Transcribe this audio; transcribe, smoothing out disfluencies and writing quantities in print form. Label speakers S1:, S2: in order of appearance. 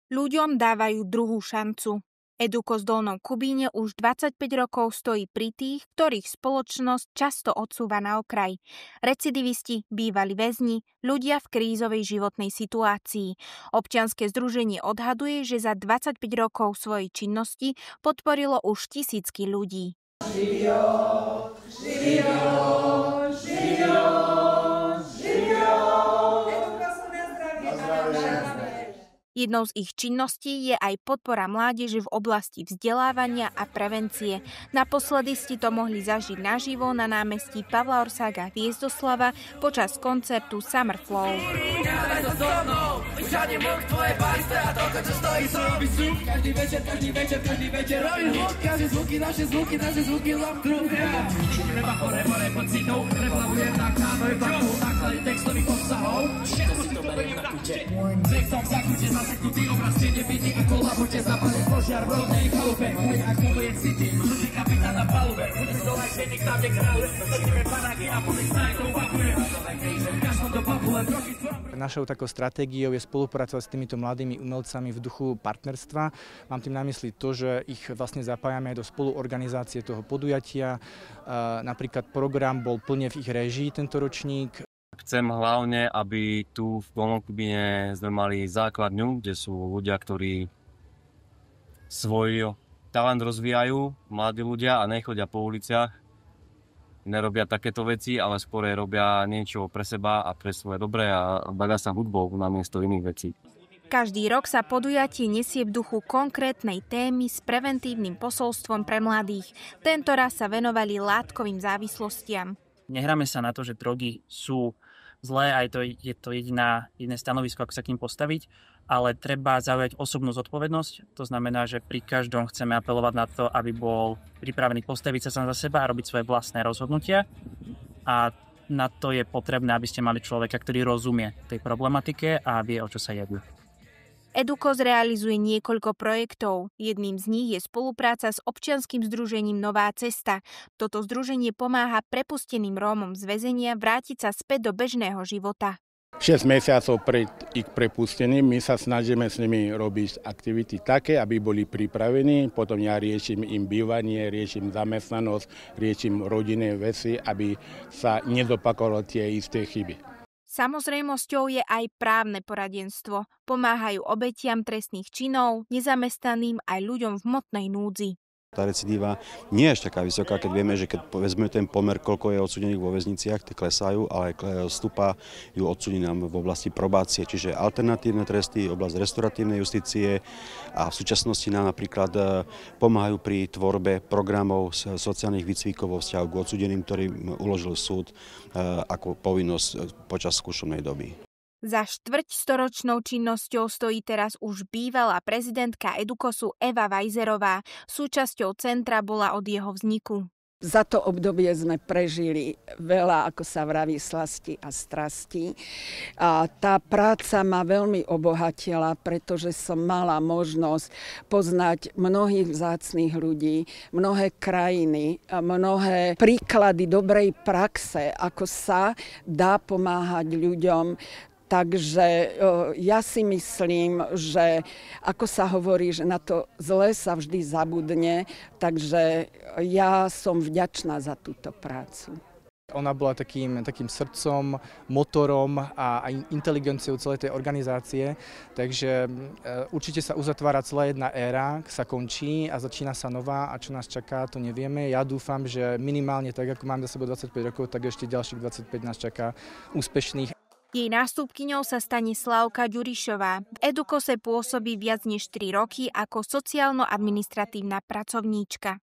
S1: Ľuďom dávajú druhú šancu. Edukos v Dolnom Kubíne už 25 rokov stojí pri tých, ktorých spoločnosť často odsúva na okraj. Recidivisti, bývalí väzni, ľudia v krízovej životnej situácii. Občianske združenie odhaduje, že za 25 rokov svojej činnosti podporilo už tisícky ľudí. Živio, živio, živio, živio. Jednou z ich činností je aj podpora mládeže v oblasti vzdelávania a prevencie. Naposledy ste to mohli zažiť naživo na námestí Pavla Orsága v Jezdoslava počas koncertu Summer Flow.
S2: Našou takou stratégiou je spolupracovať s týmito mladými umelcami v duchu partnerstva. Mám tým na mysli to, že ich vlastne zapájame aj do spoluorganizácie toho podujatia. Napríklad program bol plne v ich réžii tento ročník.
S3: Chcem hlavne, aby tu v Dolnom Kubíne sme mali základňu, kde sú ľudia, ktorí svoj talent rozvíjajú, mladí ľudia a nechodia po uliciach. Nerobia takéto veci, ale skôr robia niečo pre seba a pre svoje dobré a bavia sa hudbou namiesto iných vecí.
S1: Každý rok sa podujatie nesie v duchu konkrétnej témy s preventívnym posolstvom pre mladých. Tento raz sa venovali látkovým závislostiam.
S4: Nehráme sa na to, že drogy sú zlé, aj to je to jediné stanovisko, ako sa k ním postaviť, ale treba zaujať osobnú zodpovednosť. To znamená, že pri každom chceme apelovať na to, aby bol pripravený postaviť sa sám za seba a robiť svoje vlastné rozhodnutia. A na to je potrebné, aby ste mali človeka, ktorý rozumie tej problematike a vie, o čo sa jedná.
S1: Edukos realizuje niekoľko projektov. Jedným z nich je spolupráca s občianskym združením Nová cesta. Toto združenie pomáha prepusteným Rómom z väzenia vrátiť sa späť do bežného života.
S5: 6 mesiacov pred ich prepustením my sa snažíme s nimi robiť aktivity také, aby boli pripravení. Potom ja riešim im bývanie, riešim zamestnanosť, riešim rodinné veci, aby sa nezopakovalo tie isté chyby.
S1: Samozrejmosťou je aj právne poradenstvo. Pomáhajú obetiam trestných činov, nezamestnaným aj ľuďom v hmotnej núdzi.
S6: Tá recidíva nie je až taká vysoká, keď vieme, že keď vezmeme ten pomer, koľko je odsúdených vo väzniciach, tie klesajú, ale stúpajú odsúdení nám v oblasti probácie, čiže alternatívne tresty, oblasť restauratívnej justície a v súčasnosti nám napríklad pomáhajú pri tvorbe programov sociálnych výcvikov vo vzťahu k odsúdeným, ktorým uložil súd ako povinnosť počas skúšobnej doby.
S1: Za štvrťstoročnou činnosťou stojí teraz už bývalá prezidentka Edukosu Eva Vajzerová. Súčasťou centra bola od jeho vzniku.
S7: Za to obdobie sme prežili veľa, ako sa vraví, slasti a strasti. A tá práca ma veľmi obohatila, pretože som mala možnosť poznať mnohých vzácnych ľudí, mnohé krajiny, mnohé príklady dobrej praxe, ako sa dá pomáhať ľuďom. Takže ja si myslím, že ako sa hovorí, že na to zlé sa vždy zabudne, takže ja som vďačná za túto prácu.
S2: Ona bola takým srdcom, motorom a inteligenciou celej tej organizácie, takže určite sa uzatvára celá jedna éra, sa končí a začína sa nová a čo nás čaká, to nevieme. Ja dúfam, že minimálne tak, ako mám za sebou 25 rokov, tak ešte ďalších 25 nás čaká úspešných.
S1: Jej nástupkyňou sa stane Slávka Ďurišová. V Edukose pôsobí viac než 3 roky ako sociálno-administratívna pracovníčka.